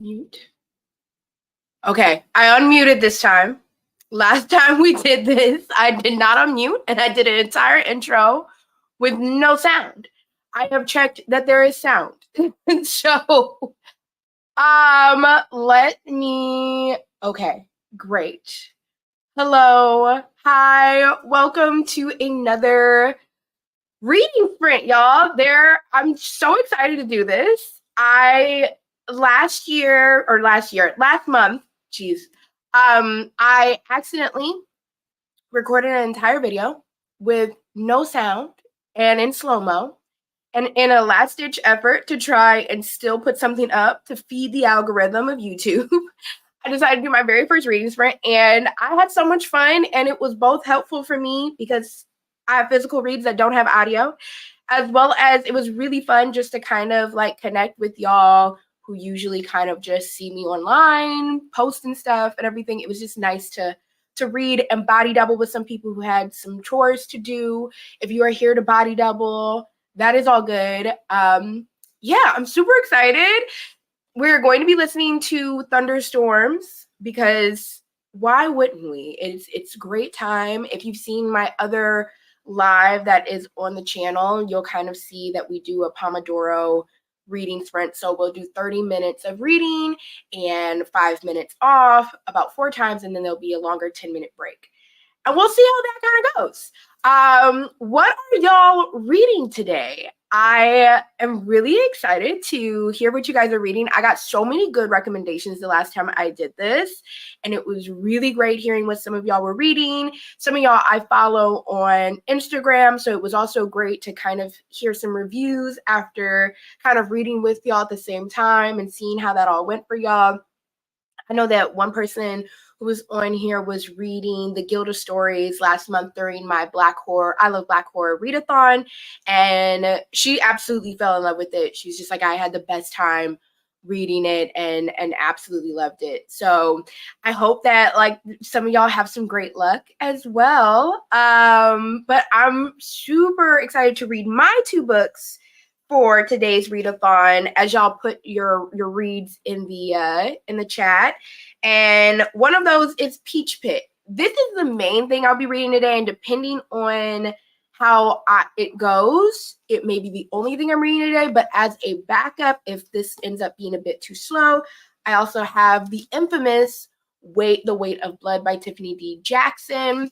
Mute. Okay, I unmuted this time. Last time we did this, I did not unmute and I did an entire intro with no sound. I have checked that there is sound. So, let me, okay, great. Hello, hi, welcome to another reading sprint, y'all. I'm so excited to do this. Last month, geez, I accidentally recorded an entire video with no sound and in slow-mo. And in a last-ditch effort to try and still put something up to feed the algorithm of YouTube, I decided to do my very first reading sprint, and I had so much fun, and it was both helpful for me because I have physical reads that don't have audio, as well as it was really fun just to kind of like connect with y'all who usually kind of just see me online posting stuff and everything. It was just nice to read and body double with some people who had some chores to do. If you are here to body double, that is all good. Yeah, I'm super excited. We're going to be listening to Thunderstorms because why wouldn't we? It's a great time. If you've seen my other live that is on the channel, you'll kind of see that we do a pomodoro reading sprint. So we'll do 30 minutes of reading and 5 minutes off about 4 times, and then there'll be a longer 10-minute break. And we'll see how that kind of goes. What are y'all reading today? I am really excited to hear what you guys are reading. I got so many good recommendations the last time I did this, and it was really great hearing what some of y'all were reading. Some of y'all I follow on Instagram, so it was also great to kind of hear some reviews after kind of reading with y'all at the same time and seeing how that all went for y'all. I know that one person who was on here was reading the Guild of Stories last month during my I Love Black Horror readathon, and she absolutely fell in love with it. She's just like, I had the best time reading it and absolutely loved it. So I hope that like some of y'all have some great luck as well. But I'm super excited to read my 2 books for today's readathon as y'all put your reads in the chat. And one of those is Peach Pit. This is the main thing I'll be reading today, and depending on how it goes, it may be the only thing I'm reading today, but as a backup, if this ends up being a bit too slow, I also have the infamous The Weight of Blood by Tiffany D. Jackson.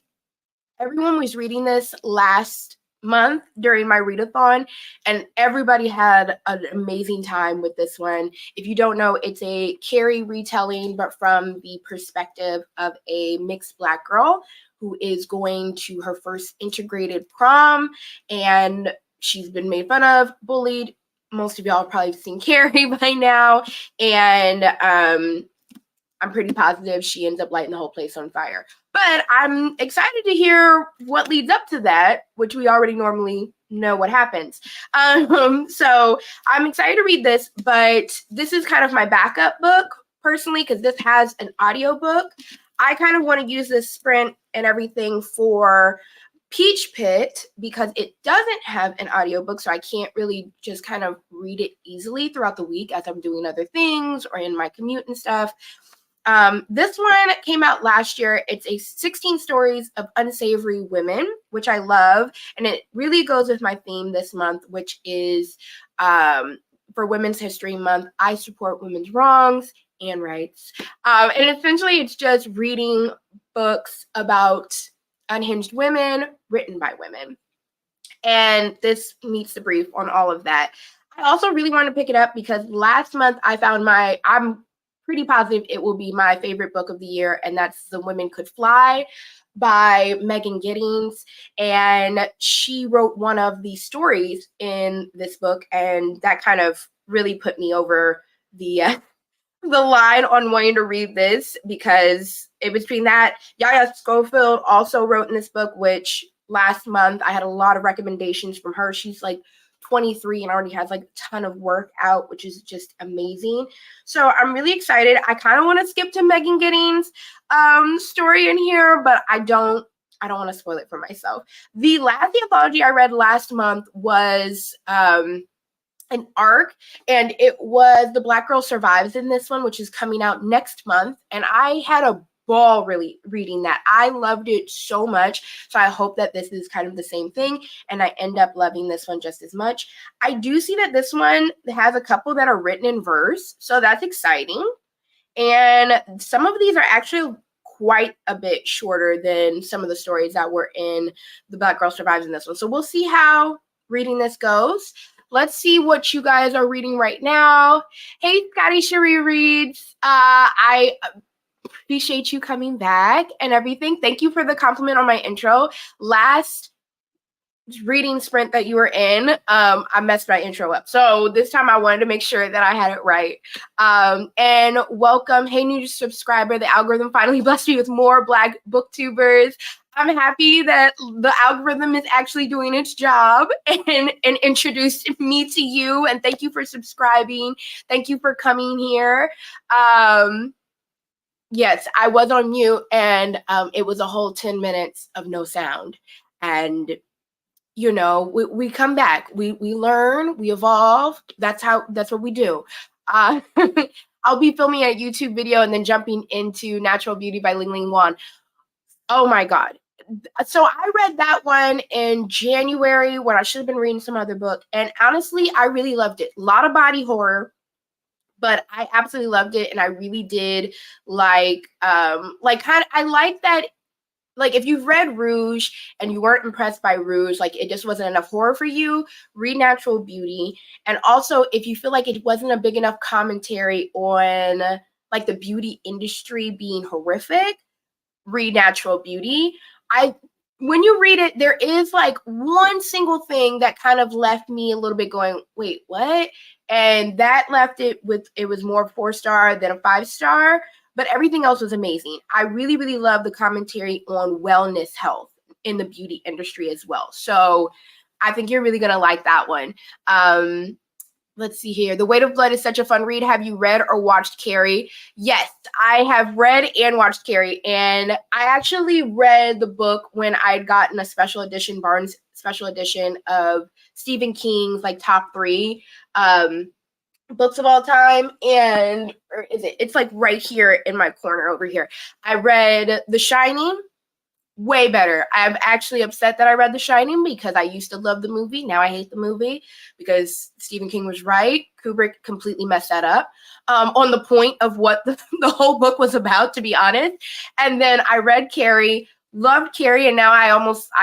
Everyone was reading this last month during my readathon, and everybody had an amazing time with this one. If you don't know, it's a Carrie retelling, but from the perspective of a mixed Black girl who is going to her first integrated prom, and she's been made fun of, bullied. Most of y'all have probably seen Carrie by now, and I'm pretty positive she ends up lighting the whole place on fire. But I'm excited to hear what leads up to that, which we already normally know what happens. So I'm excited to read this, but this is kind of my backup book personally because this has an audiobook. I kind of want to use this sprint and everything for Peach Pit because it doesn't have an audiobook, so I can't really just kind of read it easily throughout the week as I'm doing other things or in my commute and stuff. This one came out last year. It's a 16 stories of unsavory women, which I love. And it really goes with my theme this month, which is for Women's History Month, I support women's wrongs and rights. And essentially, it's just reading books about unhinged women written by women. And this meets the brief on all of that. I also really want to pick it up because last month I found I'm pretty positive it will be my favorite book of the year, and that's The Women Could Fly by Megan Giddings. And she wrote one of the stories in this book, and that kind of really put me over the line on wanting to read this because in between that, Yaya Schofield also wrote in this book, which last month I had a lot of recommendations from her. She's like 23 and already has like a ton of work out, which is just amazing. So I'm really excited. I kind of want to skip to Megan Giddings' story in here, but I don't want to spoil it for myself. The last anthology I read last month was an arc, and it was The Black Girl Survives in this one, which is coming out next month. And I had a ball really reading that. I loved it so much. So I hope that this is kind of the same thing and I end up loving this one just as much. I do see that this one has a couple that are written in verse, so that's exciting. And some of these are actually quite a bit shorter than some of the stories that were in The Black Girl Survives in this one. So we'll see how reading this goes. Let's see what you guys are reading right now. Hey, Scotty Cherie Reads. I appreciate you coming back and everything. Thank you for the compliment on my intro. Last reading sprint that you were in, I messed my intro up. So this time I wanted to make sure that I had it right. And welcome, hey new subscriber. The algorithm finally blessed me with more Black booktubers. I'm happy that the algorithm is actually doing its job and introduced me to you. And thank you for subscribing. Thank you for coming here. Yes, I was on mute, and it was a whole 10 minutes of no sound. And you know, we come back, we learn, we evolve. That's what we do. I'll be filming a YouTube video and then jumping into Natural Beauty by Ling Ling Wan. Oh my God. So I read that one in January when I should have been reading some other book. And honestly, I really loved it. A lot of body horror, but I absolutely loved it. And I really did like I like that. Like if you've read Rouge and you weren't impressed by Rouge, like it just wasn't enough horror for you, read Natural Beauty. And also if you feel like it wasn't a big enough commentary on like the beauty industry being horrific, read Natural Beauty. When you read it, there is like one single thing that kind of left me a little bit going, wait, what? And that left it was more 4-star than a 5-star, but everything else was amazing. I really, really love the commentary on wellness health in the beauty industry as well. So I think you're really gonna like that one. Let's see here. The Weight of Blood is such a fun read. Have you read or watched Carrie? Yes, I have read and watched Carrie. And I actually read the book when I'd gotten a special edition, Barnes special edition of Stephen King's like top 3 books of all time. And it's like right here in my corner over here. I read The Shining. Way better. I'm actually upset that I read The Shining because I used to love the movie. Now I hate the movie because Stephen King was right. Kubrick completely messed that up on the point of what the whole book was about, to be honest. And then I read Carrie, loved Carrie, and now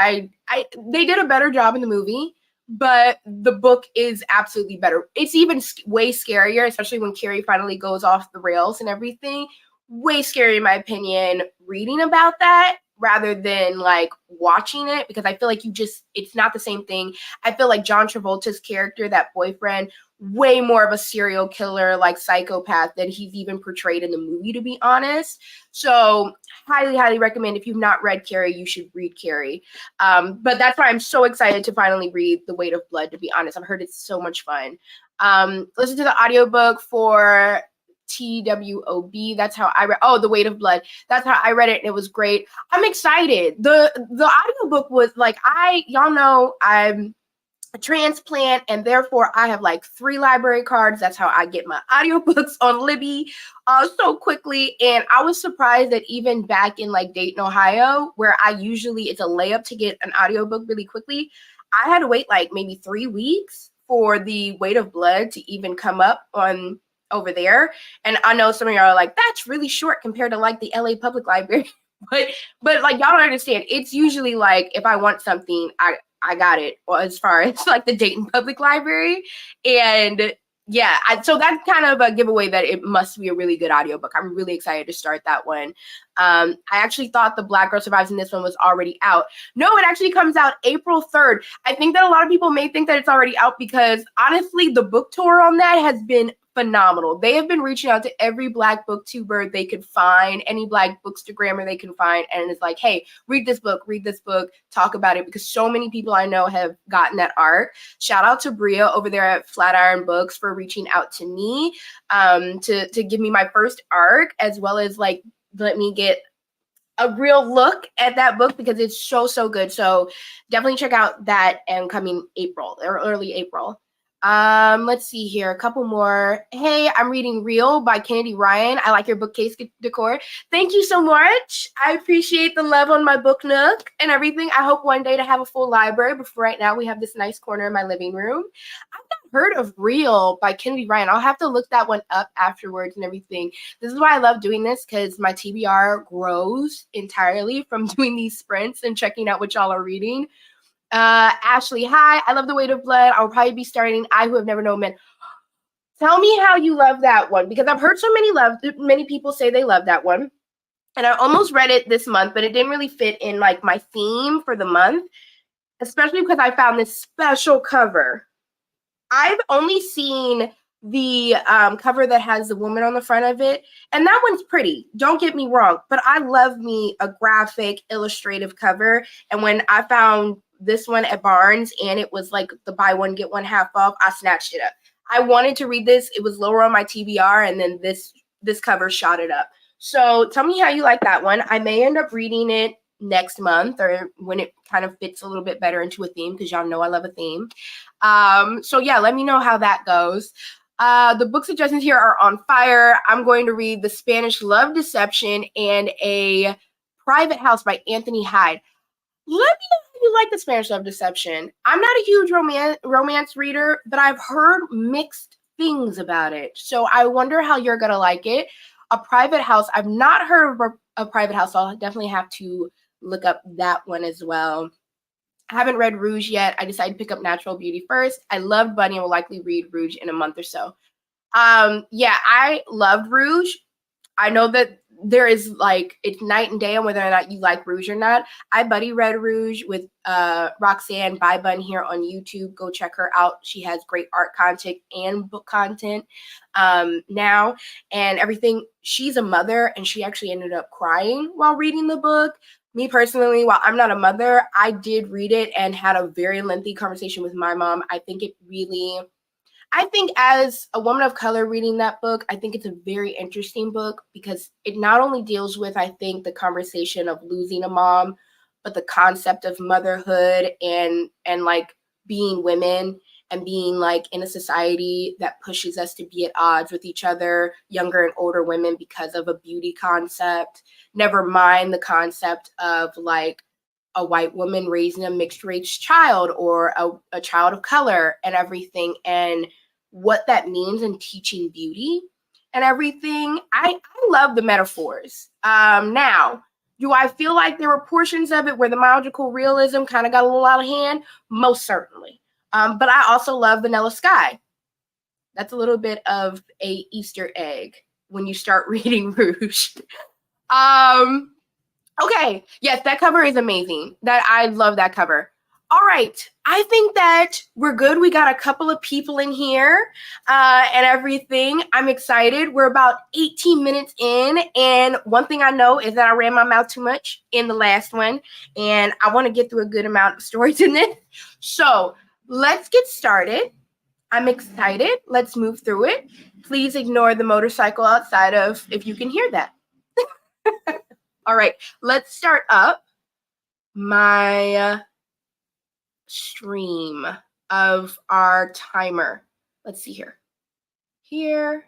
they did a better job in the movie, but the book is absolutely better. It's even way scarier, especially when Carrie finally goes off the rails and everything. Way scary in my opinion, reading about that rather than like watching it, because I feel like it's not the same thing. I feel like John Travolta's character, that boyfriend, way more of a serial killer, like psychopath than he's even portrayed in the movie, to be honest. So highly, highly recommend. If you've not read Carrie, you should read Carrie. But that's why I'm so excited to finally read The Weight of Blood, to be honest. I've heard it's so much fun. Listen to the audiobook for TWOB. That's how I read. Oh, The Weight of Blood. That's how I read it, and it was great. I'm excited. The audiobook was like, y'all know I'm a transplant, and therefore I have like 3 library cards. That's how I get my audiobooks on Libby so quickly. And I was surprised that even back in like Dayton, Ohio, where it's a layup to get an audiobook really quickly, I had to wait like maybe 3 weeks for The Weight of Blood to even come up on over there. And I know some of y'all are like, that's really short compared to like the LA Public Library. but like y'all don't understand. It's usually like if I want something, I got it, as far as like the Dayton Public Library. And yeah, so that's kind of a giveaway that it must be a really good audiobook. I'm really excited to start that one. I actually thought The Black Girl Survives in this one was already out. No, it actually comes out April 3rd. I think that a lot of people may think that it's already out because honestly, the book tour on that has been phenomenal. They have been reaching out to every Black booktuber they could find, any Black bookstagrammer they can find, and it's like, hey, read this book, talk about it, because so many people I know have gotten that art. Shout out to Bria over there at Flatiron Books for reaching out to me to give me my first arc, as well as like let me get a real look at that book because it's so good. So definitely check out that and coming April or early April. Let's see here. A couple more. Hey, I'm reading Real by Kennedy Ryan. I like your bookcase decor. Thank you so much. I appreciate the love on my book nook and everything. I hope one day to have a full library, but for right now, we have this nice corner in my living room. I've not heard of Real by Kennedy Ryan. I'll have to look that one up afterwards and everything. This is why I love doing this, because my TBR grows entirely from doing these sprints and checking out what y'all are reading. Ashley, hi. I love The Weight of Blood. I'll probably be starting I Who Have Never Known Men. Tell me how you love that one, because I've heard so many people say they love that one. And I almost read it this month, but it didn't really fit in like my theme for the month. especially because I found this special cover. I've only seen the cover that has the woman on the front of it, and that one's pretty. Don't get me wrong, but I love me a graphic, illustrative cover. And when I found this one at Barnes, and it was like the buy one get one half off, I snatched it up. I wanted to read this. It was lower on my TBR, and then this cover shot it up. So tell me how you like that one. I may end up reading it next month or when it kind of fits a little bit better into a theme, because y'all know I love a theme. So yeah, let me know how that goes. The book suggestions here are on fire. I'm going to read The Spanish Love Deception and A Private House by Anthony Hyde. Let me know if you like The Spanish Love Deception. I'm not a huge romance reader, but I've heard mixed things about it. So I wonder how you're going to like it. A Private House. I've not heard of a Private House, so I'll definitely have to look up that one as well. I haven't read Rouge yet. I decided to pick up Natural Beauty first. I loved Bunny and will likely read Rouge in a month or so. Yeah, I loved Rouge. I know that there is like, it's night and day on whether or not you like Rouge or not. I buddy read Rouge with Roxanne by Bun here on YouTube. Go check her out. She has great art content and book content now and everything. She's a mother and she actually ended up crying while reading the book. Me personally, while I'm not a mother, I did read it and had a very lengthy conversation with my mom. I think as a woman of color reading that book, I think it's a very interesting book because it not only deals with, I think, the conversation of losing a mom, but the concept of motherhood and like being women and being like in a society that pushes us to be at odds with each other, younger and older women, because of a beauty concept. Never mind the concept of like a white woman raising a mixed race child or a child of color and everything, and what that means in teaching beauty and everything. I love the metaphors. Now, do I feel like there were portions of it where the magical realism kind of got a little out of hand? Most certainly. But I also love Vanilla Sky. That's a little bit of a Easter egg when you start reading Rouge. Okay, yes, that cover is amazing. I love that cover. All right, I think that we're good. We got a couple of people in here and everything. I'm excited. We're about 18 minutes in, and one thing I know is that I ran my mouth too much in the last one, and I want to get through a good amount of stories in this. So let's get started. I'm excited. Let's move through it. Please ignore the motorcycle outside of if you can hear that. All right, let's start up my stream of our timer. Let's see here. Here.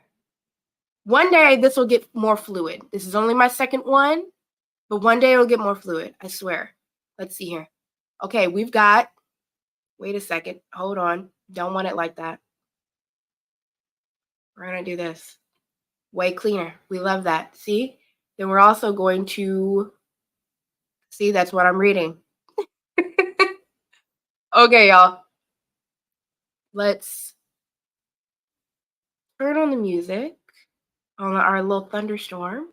One day this will get more fluid. This is only my second one, but one day it'll get more fluid, I swear. Let's see here. Okay, we've got, wait a second, hold on. Don't want it like that. We're gonna do this. Way cleaner. We love that. See? Then we're also going to, see, that's what I'm reading. Okay, y'all. Let's turn on the music on our little thunderstorm.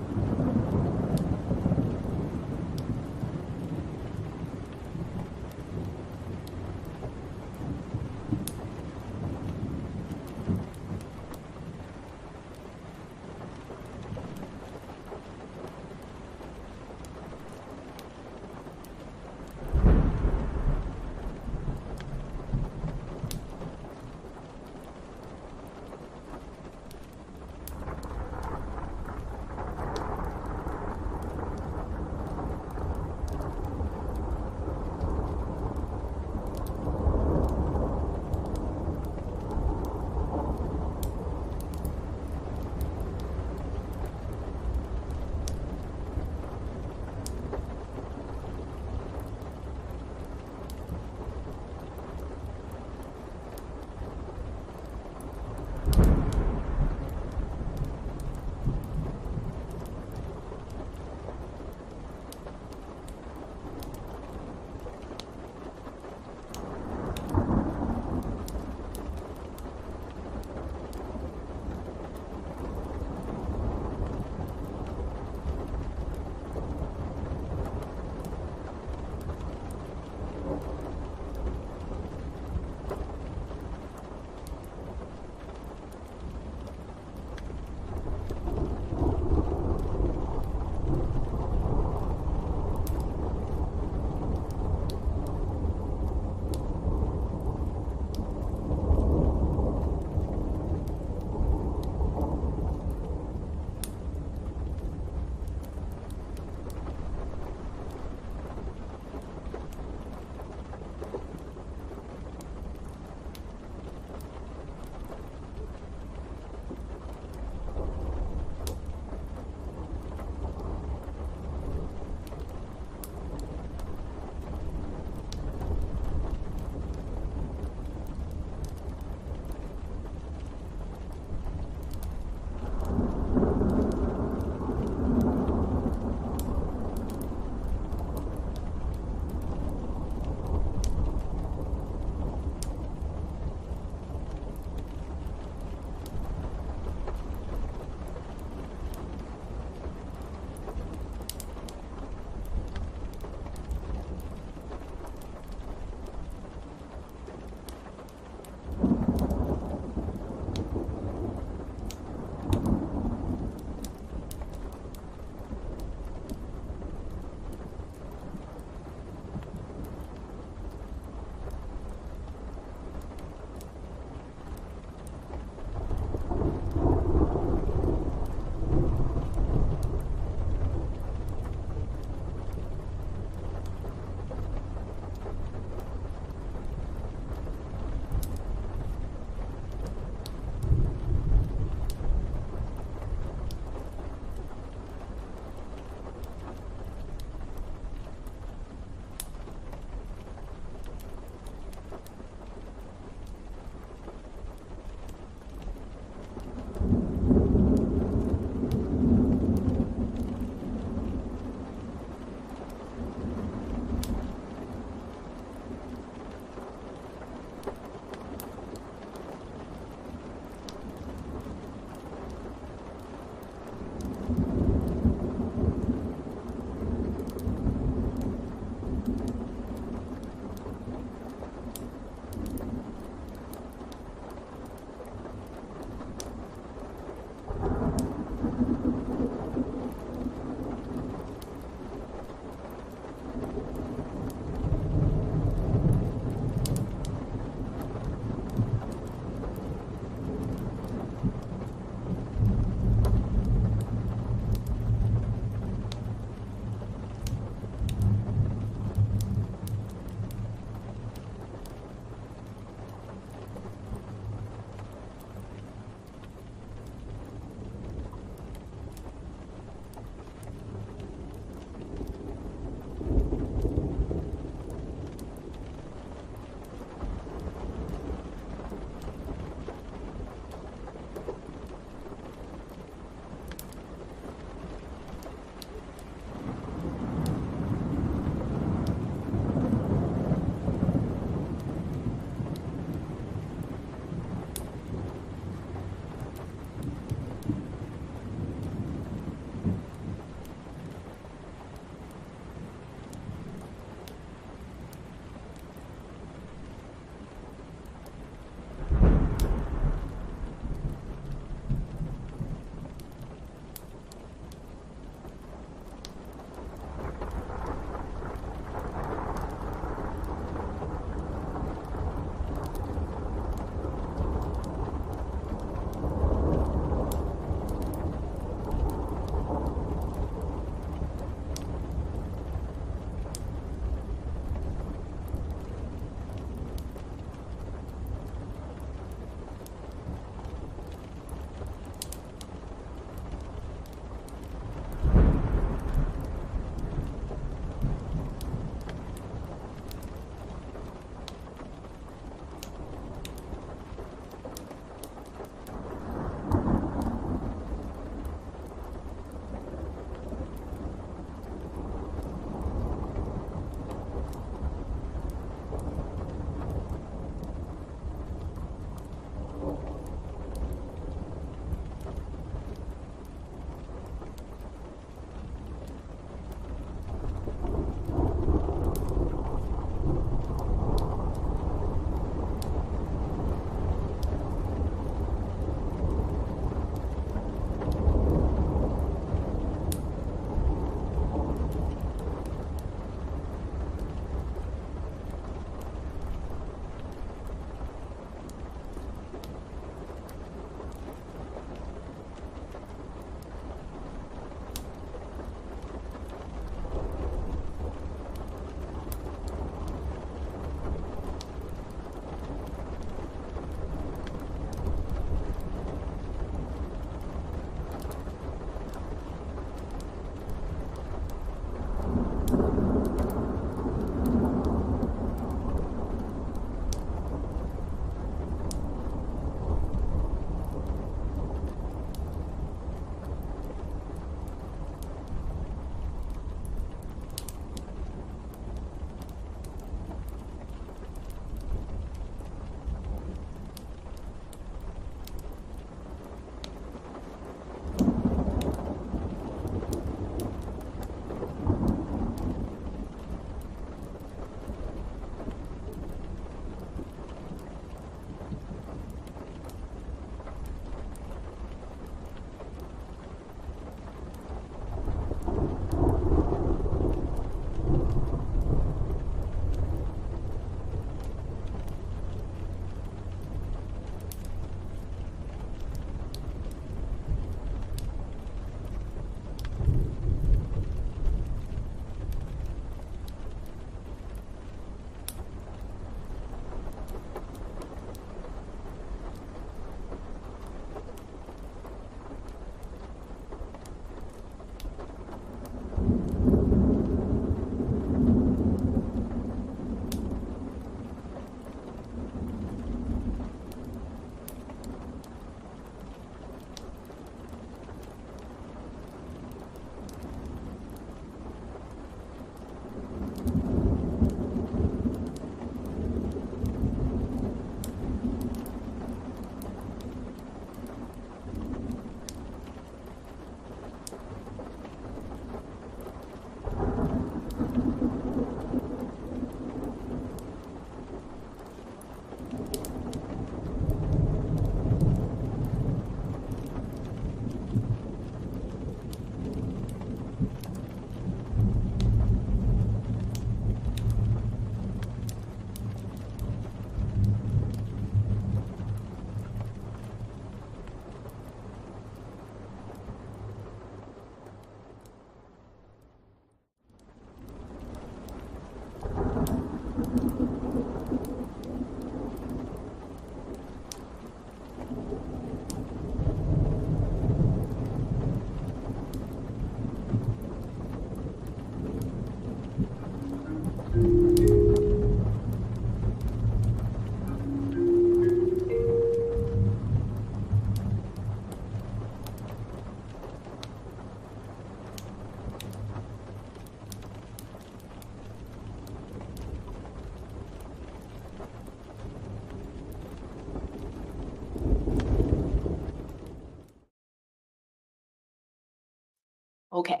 Okay,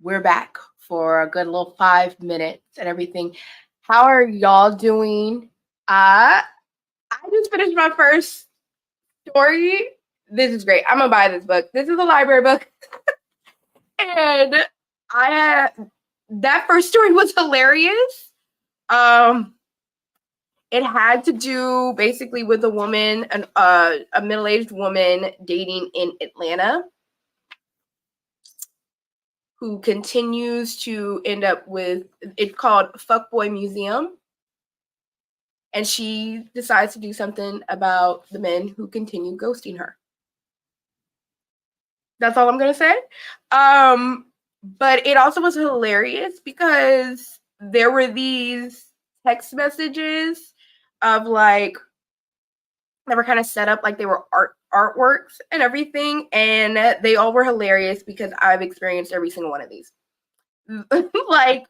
we're back for a good little 5 minutes and everything. How are y'all doing? I just finished my first story. This is great. I'm gonna buy this book. This is a library book, and I had that first story was hilarious. Um, it had to do basically with a woman, a middle-aged woman dating in Atlanta, who continues to end up with, it's called Fuckboy Museum. And she decides to do something about the men who continue ghosting her. That's all I'm gonna say. But it also was hilarious because there were these text messages of like that were kind of set up like they were artworks and everything, and they all were hilarious because I've experienced every single one of these. Like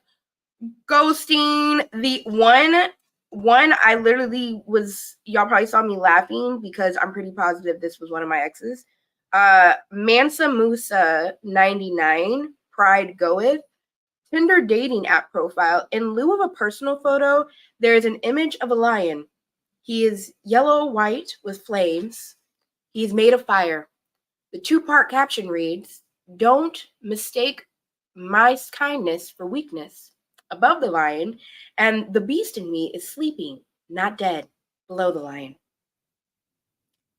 ghosting, the one I literally was, y'all probably saw me laughing because I'm pretty positive this was one of my exes. Mansa Musa 99, Pride Goeth, Tinder dating app profile. In lieu of a personal photo, there is an image of a lion. He is yellow white with flames. He is made of fire. The two-part caption reads, "Don't mistake my kindness for weakness." Above the lion, and the beast in me is sleeping, not dead, below the lion.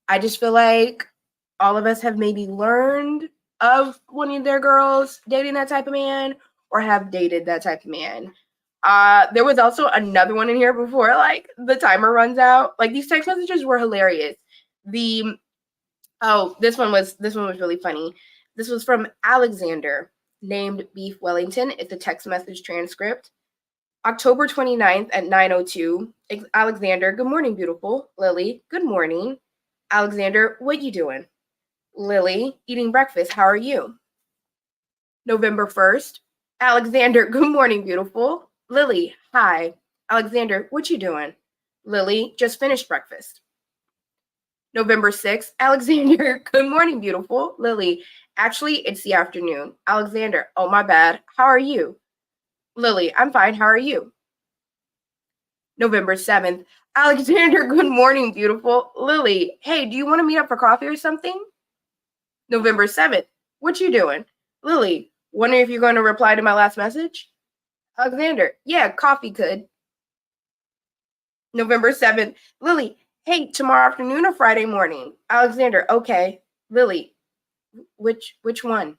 I just feel like all of us have maybe learned of one of their girls dating that type of man or have dated that type of man. There was also another one in here before like the timer runs out. Like these text messages were hilarious. This one was really funny. This was from Alexander, named Beef Wellington. It's a text message transcript. October 29th at 9:02. Alexander, good morning, beautiful. Lily, good morning. Alexander, what you doing? Lily, eating breakfast. How are you? November 1st. Alexander, good morning, beautiful. Lily, hi. Alexander, what you doing? Lily, just finished breakfast. November 6th. Alexander, good morning, beautiful. Lily, actually, it's the afternoon. Alexander, oh, my bad. How are you? Lily, I'm fine. How are you? November 7th. Alexander, good morning, beautiful. Lily, hey, do you want to meet up for coffee or something? November 7th. What you doing? Lily, wondering if you're going to reply to my last message? Alexander, yeah, coffee could. November 7th. Lily, hey, tomorrow afternoon or Friday morning? Alexander, okay. Lily, which one?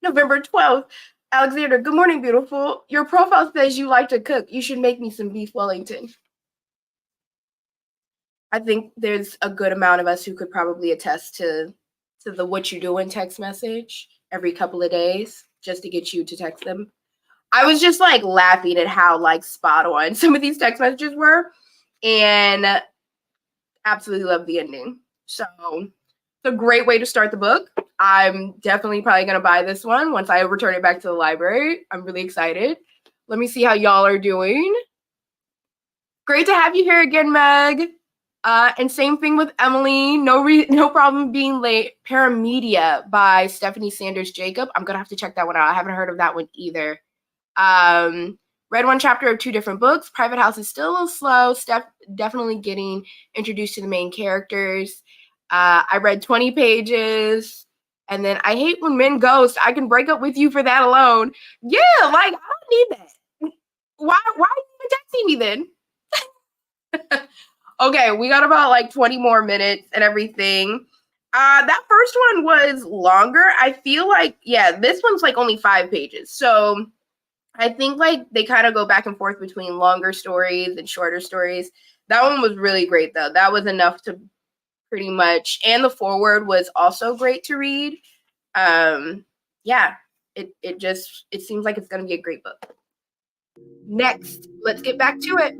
November 12th. Alexander, good morning, beautiful. Your profile says you like to cook. You should make me some beef Wellington. I think there's a good amount of us who could probably attest to the what you doing text message every couple of days just to get you to text them. I was just like laughing at how like spot on some of these text messages were, and absolutely love the ending. So it's a great way to start the book. I'm definitely probably going to buy this one once I return it back to the library. I'm really excited. Let me see how y'all are doing. Great to have you here again, Meg. And same thing with Emily. No problem being late. Paramedia by Stephanie Sanders Jacob. I'm going to have to check that one out. I haven't heard of that one either. Read one chapter of two different books. Private House is still a little slow. Steph definitely getting introduced to the main characters. I read 20 pages. And then I hate when men ghost. I can break up with you for that alone. Yeah, like I don't need that. Why are you texting me then? Okay, we got about like 20 more minutes and everything. That first one was longer. I feel like, yeah, this one's like only 5 pages. So I think like they kind of go back and forth between longer stories and shorter stories. That one was really great though. That was enough to pretty much, and the foreword was also great to read. Yeah, it seems like it's gonna be a great book. Next, let's get back to it.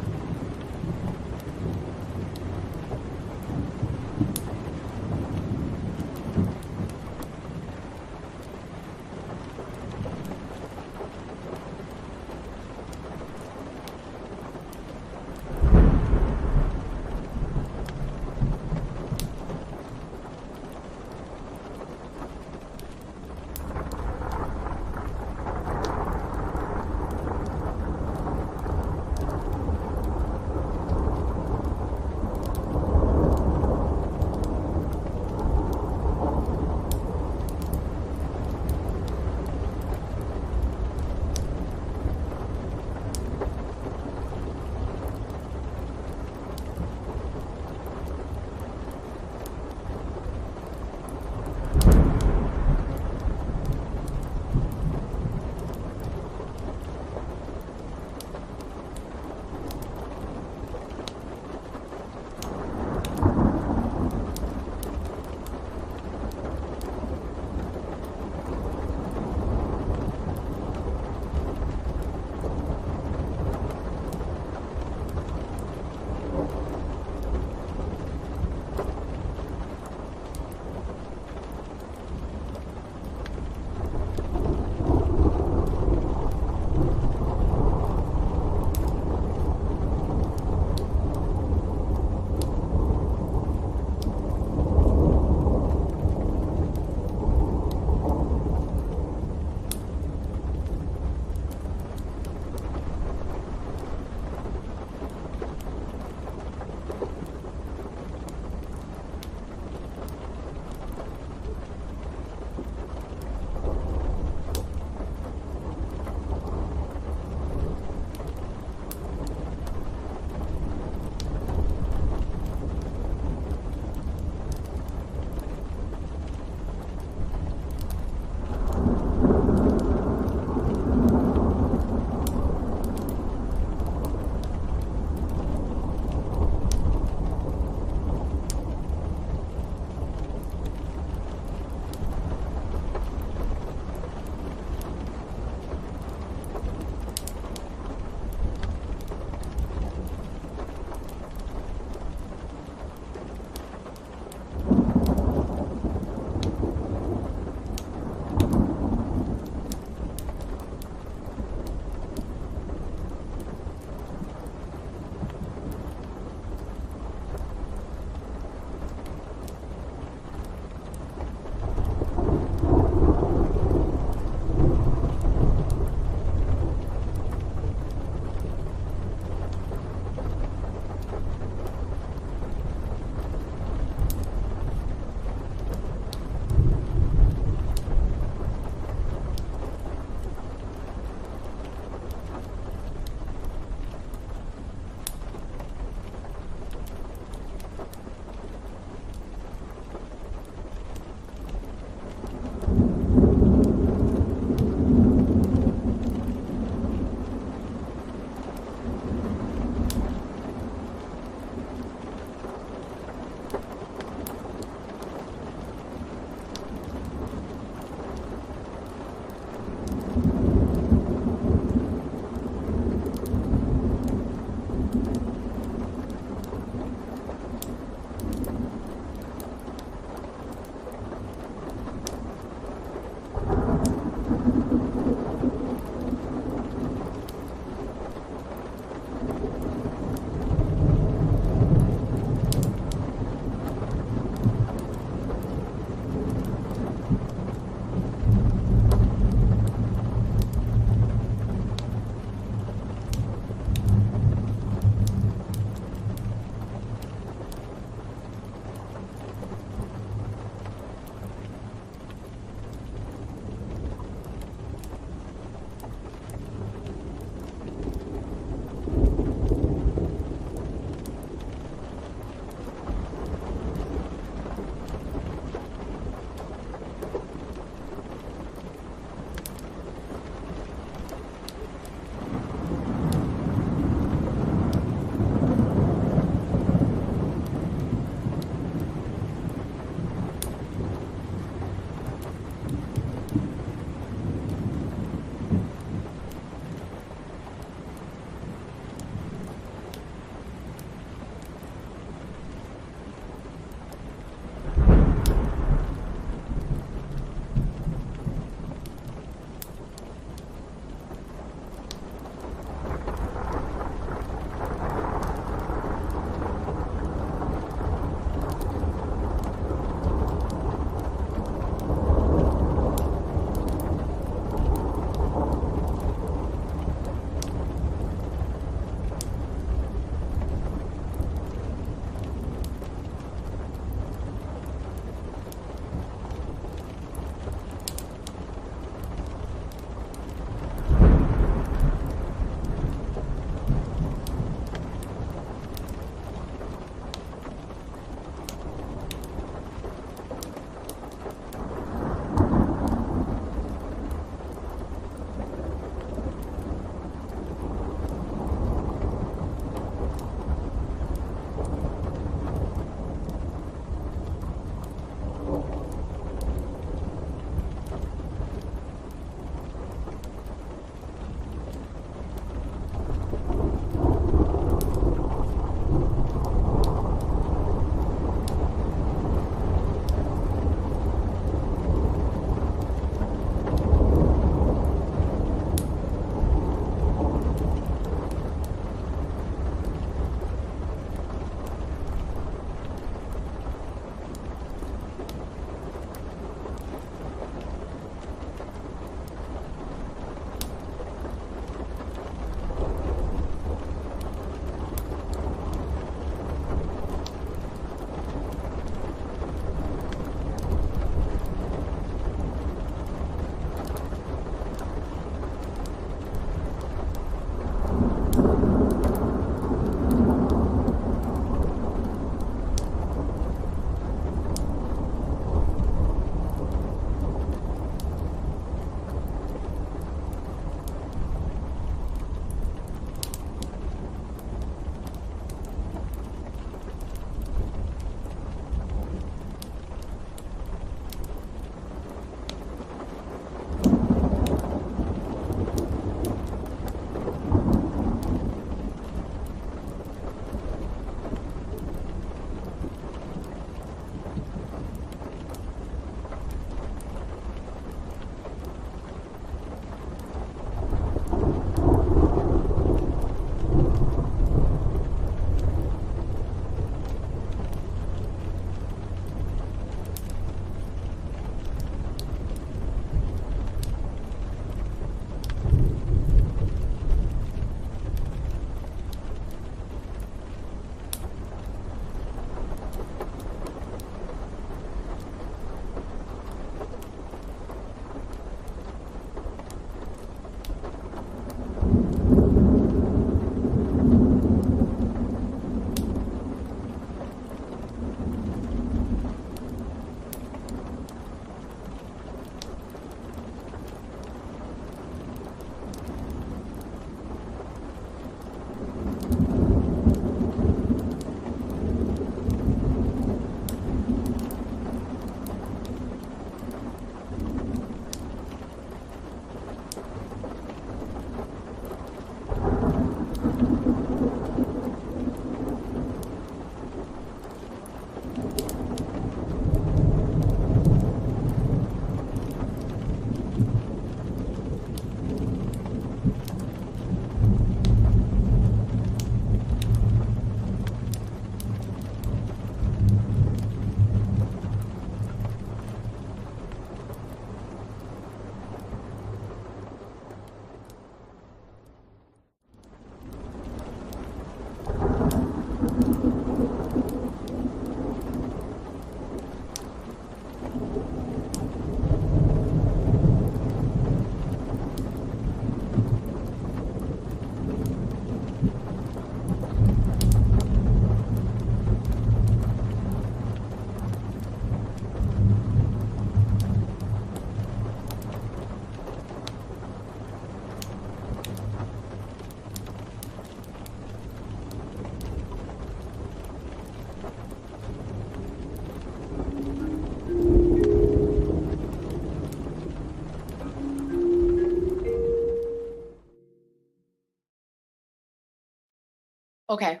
Okay.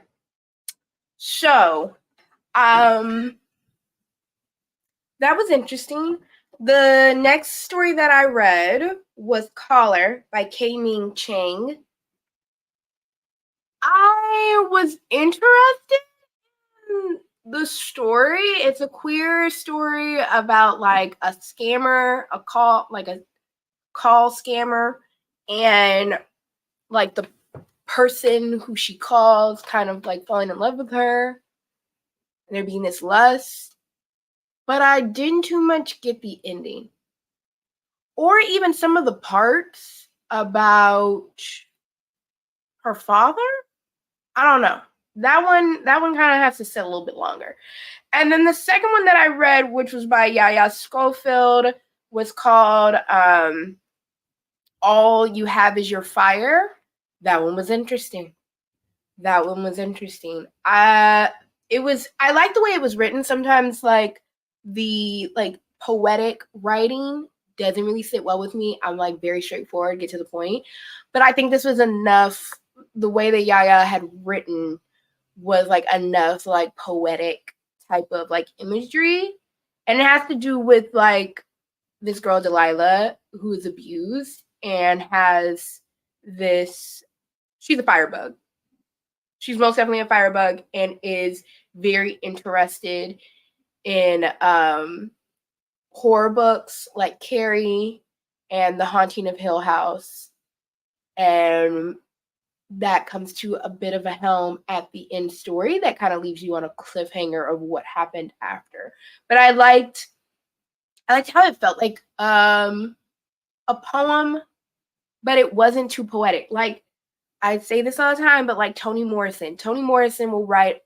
So, um, that was interesting. The next story that I read was Collar by K Ming Chang. I was interested in the story. It's a queer story about like a scammer, like a call scammer, and like the person who she calls kind of like falling in love with her, and there being this lust. But I didn't too much get the ending. Or even some of the parts about her father. I don't know. That one kind of has to sit a little bit longer. And then the second one that I read, which was by Yaya Schofield, was called All You Have Is Your Fire. That one was interesting. That one was interesting. I like the way it was written. Sometimes like the like poetic writing doesn't really sit well with me. I'm like very straightforward, get to the point. But I think this was enough. The way that Yaya had written was like enough like poetic type of like imagery. And it has to do with like this girl Delilah who is abused and has this she's a firebug. She's most definitely a firebug and is very interested in horror books like Carrie and The Haunting of Hill House. And that comes to a bit of a helm at the end story that kind of leaves you on a cliffhanger of what happened after. But I liked how it felt like a poem, but it wasn't too poetic. Like I say this all the time, but like Toni Morrison will write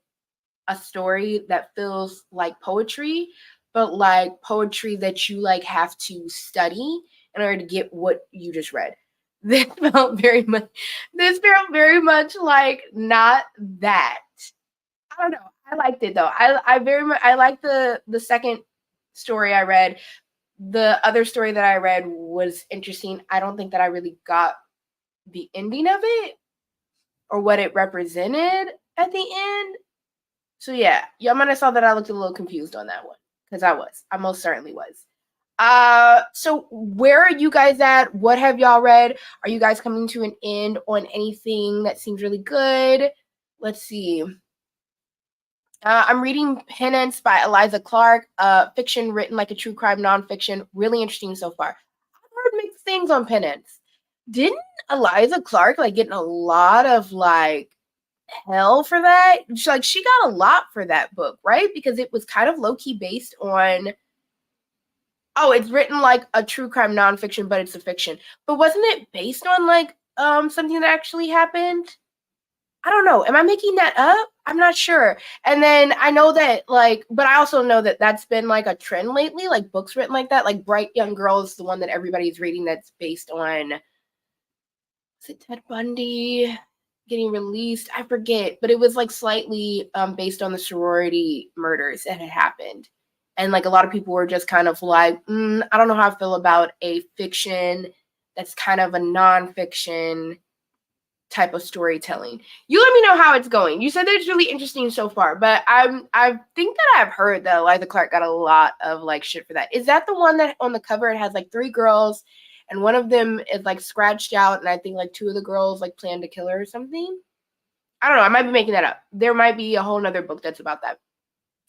a story that feels like poetry, but like poetry that you like have to study in order to get what you just read. This felt very much like not that. I don't know. I liked it though. I very much I liked the second story I read. The other story that I read was interesting. I don't think that I really got the ending of it or what it represented at the end. So yeah, y'all might have saw that I looked a little confused on that one because I most certainly was. So where are you guys at? What have y'all read? Are you guys coming to an end on anything that seems really good? Let's see. I'm reading Penance by Eliza Clark, fiction written like a true crime nonfiction. Really interesting so far. I've heard mixed things on Penance. Didn't Eliza Clark like getting a lot of like hell for that? She got a lot for that book, right? Because it was kind of low key based on. Oh, it's written like a true crime nonfiction, but it's a fiction. But wasn't it based on like something that actually happened? I don't know. Am I making that up? I'm not sure. And then I know that like, but I also know that that's been like a trend lately, like books written like that. Like Bright Young Girl is the one that everybody's reading that's based on, is it Ted Bundy getting released? I forget, but it was like slightly based on the sorority murders that had happened. And like a lot of people were just kind of like, I don't know how I feel about a fiction that's kind of a nonfiction type of storytelling. You let me know how it's going. You said that it's really interesting so far, but I think that I've heard that Eliza Clark got a lot of like shit for that. Is that the one that on the cover it has like 3 girls and one of them is like scratched out and I think like 2 of the girls like plan to kill her or something? I don't know. I might be making that up. There might be a whole nother book that's about that.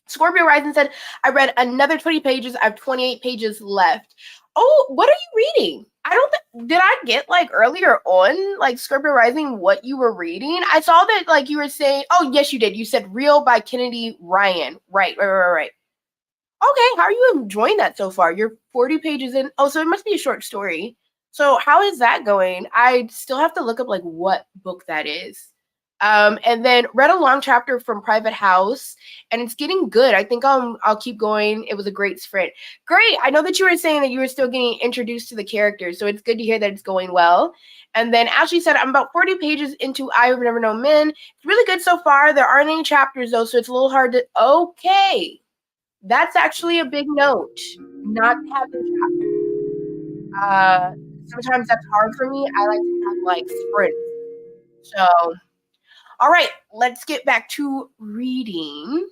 Scorpio Rising said, I read another 20 pages. I have 28 pages left. Oh, what are you reading? I don't did I get like earlier on like Scorpio Rising what you were reading? I saw that like you were saying, oh yes you did. You said Real by Kennedy Ryan. Right. Okay, how are you enjoying that so far? You're 40 pages in. Oh, so it must be a short story. So how is that going? I still have to look up like what book that is. And then read a long chapter from Private House, and it's getting good. I think I'll keep going. It was a great sprint. Great. I know that you were saying that you were still getting introduced to the characters, so it's good to hear that it's going well. And then Ashley said, I'm about 40 pages into I Have Never Known Men. It's really good so far. There aren't any chapters though, so it's a little hard to. Okay, that's actually a big note. Not having chapters. Sometimes that's hard for me. I like to have like sprints. So All right, let's get back to reading.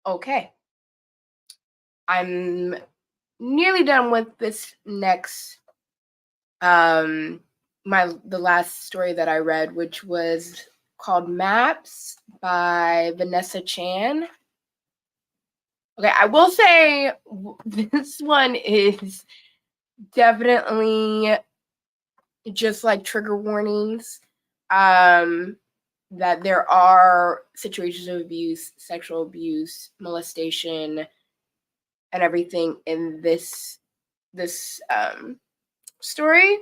Okay. I'm nearly done with this next the last story that I read, which was called Maps by Vanessa Chan. Okay, I will say this one is definitely just like trigger warnings. That there are situations of abuse, sexual abuse, molestation, and everything in this story.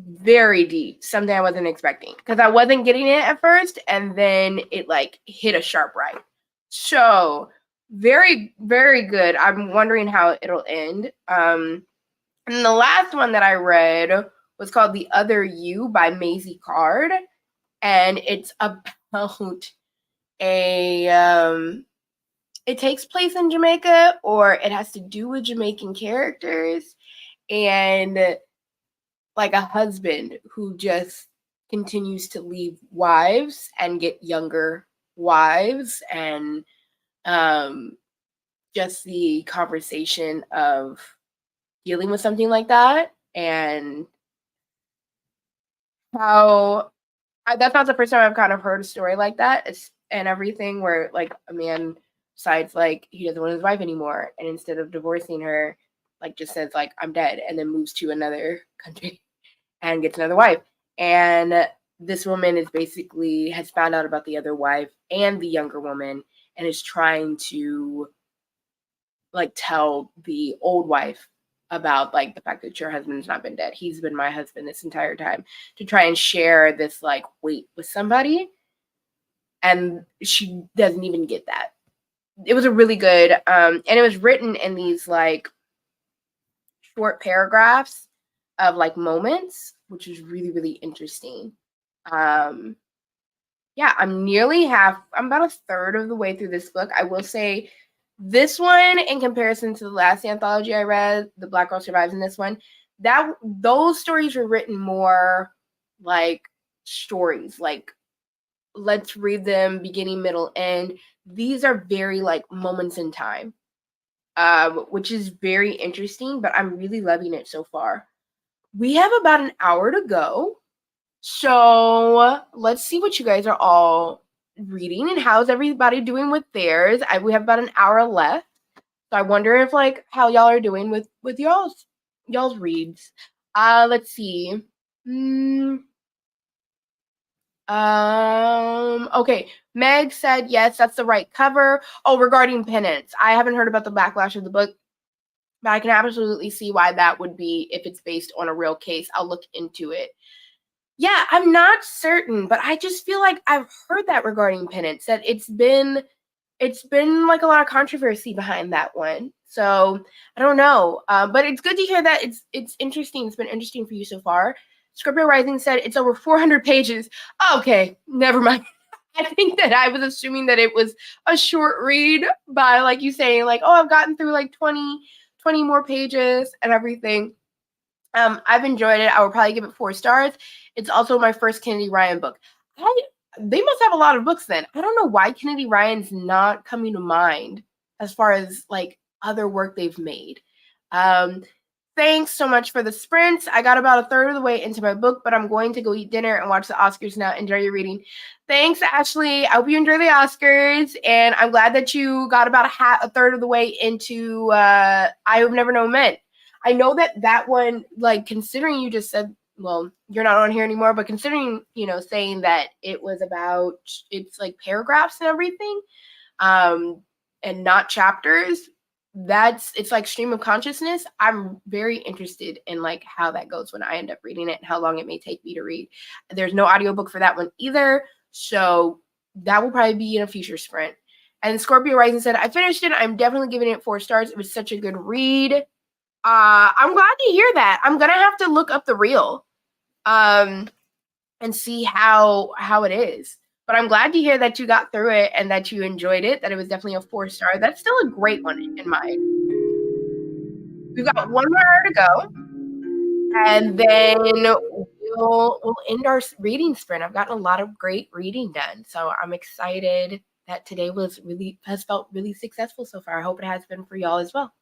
Very deep, something I wasn't expecting because I wasn't getting it at first, and then it like hit a sharp right. So very, very good. I'm wondering how it'll end. And the last one that I read was called The Other You by Maisie Card, and it's about a it takes place in Jamaica, or it has to do with Jamaican characters, and like a husband who just continues to leave wives and get younger wives, and just the conversation of dealing with something like that, and how that's not the first time I've kind of heard a story like that. And everything where like a man decides like he doesn't want his wife anymore, and instead of divorcing her, like just says like I'm dead, and then moves to another country and gets another wife. And this woman is basically has found out about the other wife and the younger woman, and is trying to like tell the old wife about like the fact that your husband's not been dead. He's been my husband this entire time, to try and share this like weight with somebody. And she doesn't even get that. It was a really good, and it was written in these like short paragraphs of like moments, which is really, really interesting. Um, yeah, I'm about a third of the way through this book. I will say this one, in comparison to the last anthology I read, The Black Girl Survives in this one, that those stories were written more like stories, like let's read them beginning, middle, end. These are very like moments in time, which is very interesting, but I'm really loving it so far. We have about an hour to go. So let's see what you guys are all reading and how's everybody doing with theirs. We have about an hour left. So I wonder if like how y'all are doing with y'all's reads. Let's see. Mm, okay. Meg said yes, that's the right cover. Oh, regarding penance, I haven't heard about the backlash of the book, but I can absolutely see why that would be if it's based on a real case. I'll look into it. Yeah, I'm not certain, but I just feel like I've heard that regarding penance, that it's been like a lot of controversy behind that one. So I don't know, but it's good to hear that it's interesting. It's been interesting for you so far. Scorpio Rising said it's over 400 pages. Okay, never mind. I think that I was assuming that it was a short read by like you saying like, oh, I've gotten through like 20 more pages and everything. I've enjoyed it. I would probably give it 4 stars. It's also my first Kennedy Ryan book. They must have a lot of books then. I don't know why Kennedy Ryan's not coming to mind as far as like other work they've made. Um, Thanks so much for the sprints. I got about a third of the way into my book, but I'm going to go eat dinner and watch the Oscars now. Enjoy your reading. Thanks, Ashley. I hope you enjoy the Oscars, and I'm glad that you got about a third of the way into I Have Never Known Men. I know that one, like, considering you just said, well, you're not on here anymore, but considering, saying that it was about, it's like paragraphs and everything, and not chapters, it's like stream of consciousness. I'm very interested in like how that goes when I end up reading it and how long it may take me to read. There's no audiobook for that one either, so that will probably be in a future sprint. And Scorpio Rising said, I finished it. I'm definitely giving it 4 stars. It was such a good read. I'm glad to hear that. I'm gonna have to look up the reel, and see how it is. But I'm glad to hear that you got through it and that you enjoyed it. That it was definitely a 4 star. That's still a great one in mind. We've got 1 more hour to go, and then we'll end our reading sprint. I've gotten a lot of great reading done, so I'm excited that today has felt really successful so far. I hope it has been for y'all as well.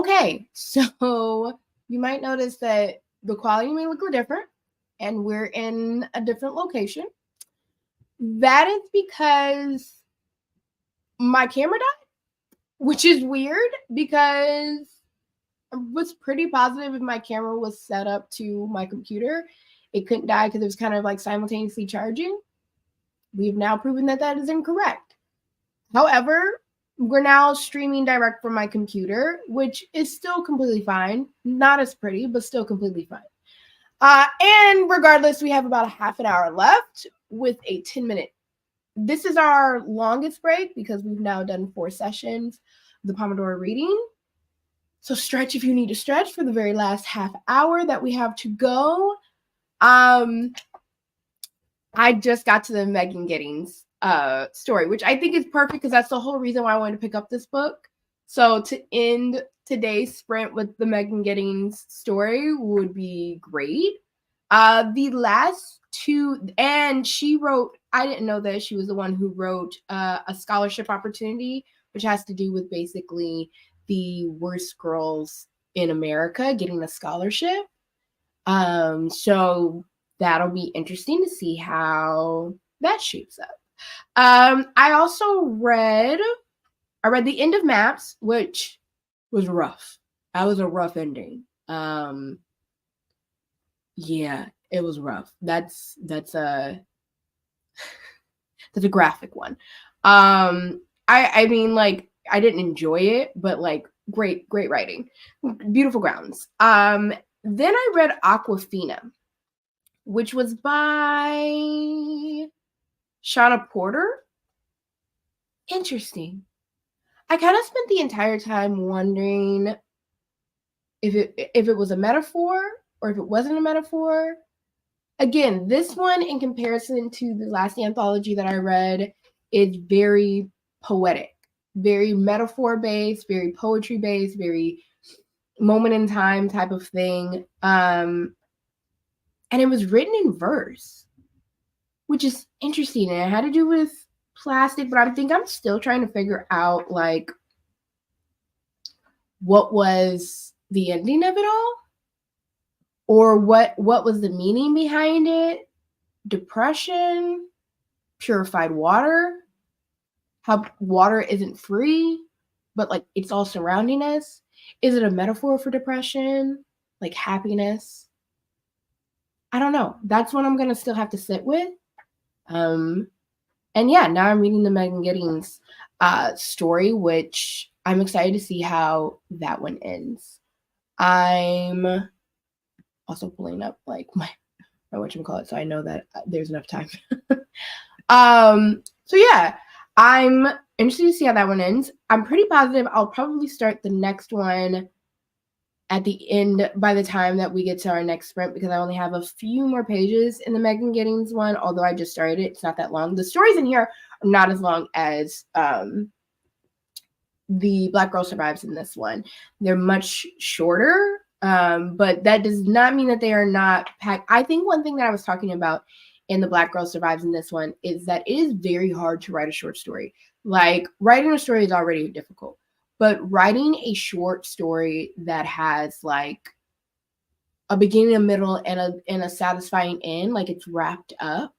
Okay, so you might notice that the quality may look a little different and we're in a different location. That is because my camera died, which is weird because I was pretty positive if my camera was set up to my computer, it couldn't die because it was kind of like simultaneously charging. We've now proven that that is incorrect. However, we're now streaming direct from my computer, which is still completely fine. Not as pretty, but still completely fine. And regardless, we have about a half an hour left with a 10-minute. This is our longest break because we've now done 4 sessions of the Pomodoro reading. So stretch if you need to stretch for the very last half hour that we have to go. I just got to the Megan Giddings story, which I think is perfect because that's the whole reason why I wanted to pick up this book. So to end today's sprint with the Megan Giddings story would be great. The last 2, and she wrote, I didn't know that she was the one who wrote a scholarship opportunity, which has to do with basically the worst girls in America getting a scholarship. So that'll be interesting to see how that shapes up. I also read The End of Maps, which was rough. That was a rough ending. Yeah, it was rough. That's a graphic one. I mean, like, I didn't enjoy it, but like great writing, beautiful grounds. Then I read Aquafina, which was by Shauna Porter. Interesting. I kind of spent the entire time wondering if it was a metaphor or if it wasn't a metaphor. Again, this one in comparison to the last anthology that I read is very poetic, very metaphor based, very poetry based, very moment in time type of thing. And it was written in verse, which is interesting. And it had to do with plastic, but I think I'm still trying to figure out like what was the ending of it all, or what was the meaning behind it. Depression, purified water, how water isn't free, but like it's all surrounding us. Is it a metaphor for depression, like happiness? I don't know. That's what I'm gonna still have to sit with. And yeah, now I'm reading the Megan Giddings story, which I'm excited to see how that one ends. I'm also pulling up like my whatchamacallit, so I know that there's enough time. So yeah, I'm interested to see how that one ends. I'm pretty positive I'll probably start the next one at the end by the time that we get to our next sprint, because I only have a few more pages in the Megan Giddings one, although I just started it. It's not that long. The stories in here are not as long as the Black Girl Survives in this one. They're much shorter, but that does not mean that they are not packed. I think one thing that I was talking about in the Black Girl Survives in this one is that it is very hard to write a short story. Like, writing a story is already difficult, but writing a short story that has like a beginning, a middle, and a satisfying end, like it's wrapped up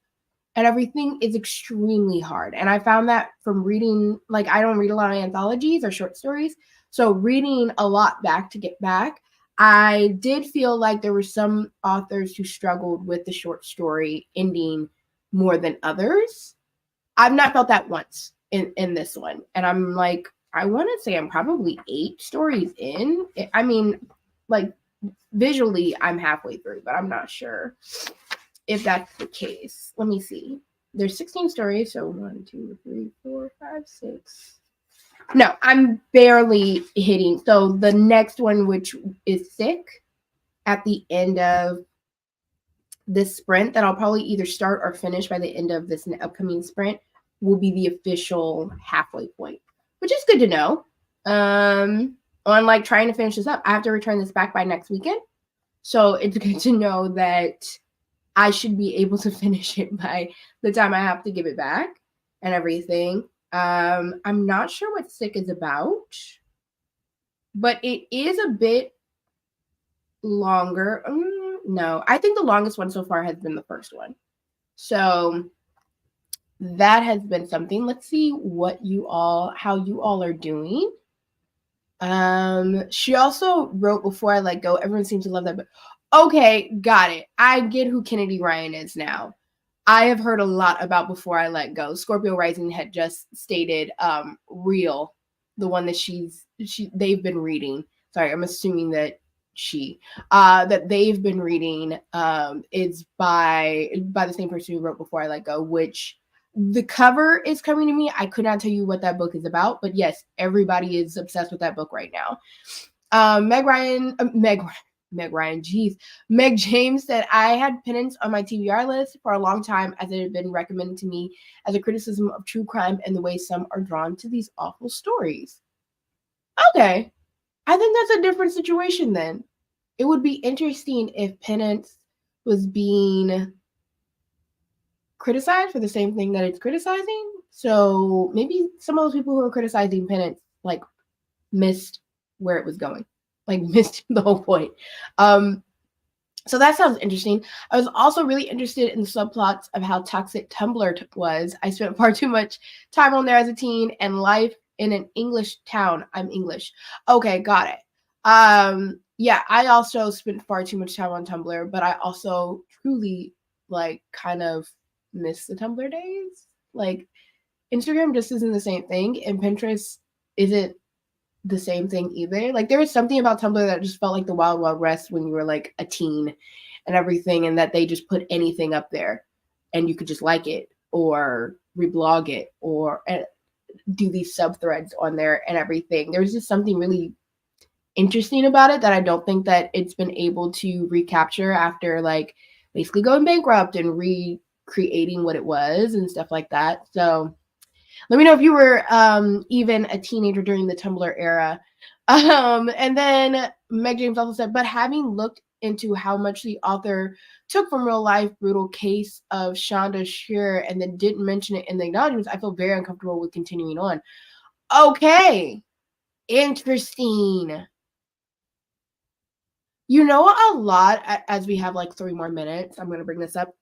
and everything, is extremely hard. And I found that from reading, like, I don't read a lot of anthologies or short stories, so reading a lot back to get back, I did feel like there were some authors who struggled with the short story ending more than others. I've not felt that once in this one. And I'm like, I want to say I'm probably 8 stories in. I mean, like, visually, I'm halfway through, but I'm not sure if that's the case. Let me see. There's 16 stories, so 1, 2, 3, 4, 5, 6. No, I'm barely hitting. So the next one, which is Sick, at the end of this sprint, that I'll probably either start or finish by the end of this upcoming sprint, will be the official halfway point, which is good to know. On like trying to finish this up, I have to return this back by next weekend. So it's good to know that I should be able to finish it by the time I have to give it back and everything. I'm not sure what Sick is about. but it is a bit longer. No, I think the longest one so far has been the first one. So that has been something. Let's see how you all are doing. She also wrote Before I Let Go. Everyone seems to love that book. Okay, got it. I get who Kennedy Ryan is now. I have heard a lot about Before I Let Go. Scorpio Rising had just stated Real, the one that they've been reading. Sorry, I'm assuming that that they've been reading is by the same person who wrote Before I Let Go, which the cover is coming to me. I could not tell you what that book is about, but yes, everybody is obsessed with that book right now. Meg James said, I had Penance on my TBR list for a long time as it had been recommended to me as a criticism of true crime and the way some are drawn to these awful stories. Okay. I think that's a different situation then. It would be interesting if Penance was being criticized for the same thing that it's criticizing. So maybe some of those people who are criticizing Penance like missed where it was going, like missed the whole point. So that sounds interesting. I was also really interested in the subplots of how toxic Tumblr was. I spent far too much time on there as a teen, and life in an English town. I'm English. Okay, got it. Yeah, I also spent far too much time on Tumblr, but I also truly like kind of miss the Tumblr days. Like Instagram just isn't the same thing, and Pinterest isn't the same thing either. Like there was something about Tumblr that just felt like the wild wild west when you were like a teen and everything, and that they just put anything up there and you could just like it or reblog it or do these sub threads on there and everything. There was just something really interesting about it that I don't think that it's been able to recapture after like basically going bankrupt and recreating what it was and stuff like that. So let me know if you were even a teenager during the Tumblr era. And then Meg James also said, but having looked into how much the author took from real life brutal case of Shonda Shearer and then didn't mention it in the acknowledgments, I feel very uncomfortable with continuing on. Okay. Interesting. You know, a lot, as we have like 3 more minutes, I'm going to bring this up.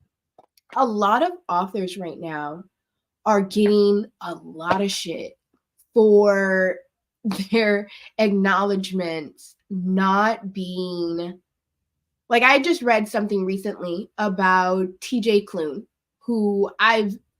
A lot of authors right now are getting a lot of shit for their acknowledgments not being like, I just read something recently about TJ Klune, who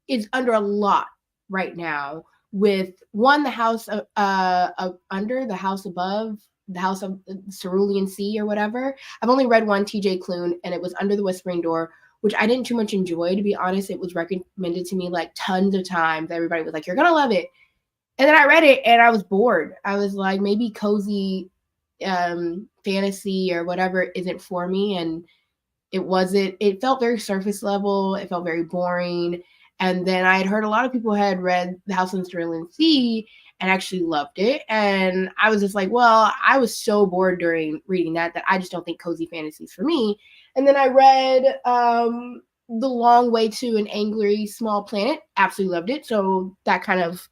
is under a lot right now with the house under, the house above, the house of Cerulean Sea or whatever. I've only read one, TJ Klune, and it was Under the Whispering Door, which I didn't too much enjoy, to be honest. It was recommended to me like tons of times. Everybody was like, you're gonna love it. And then I read it and I was bored. I was like, maybe cozy fantasy or whatever isn't for me. And it felt very surface level. It felt very boring. And then I had heard a lot of people had read The House on the Cerulean Sea and actually loved it. And I was just like, well, I was so bored during reading that I just don't think cozy fantasy is for me. And then I read The Long Way to an Angry Small Planet. Absolutely loved it. So that kind of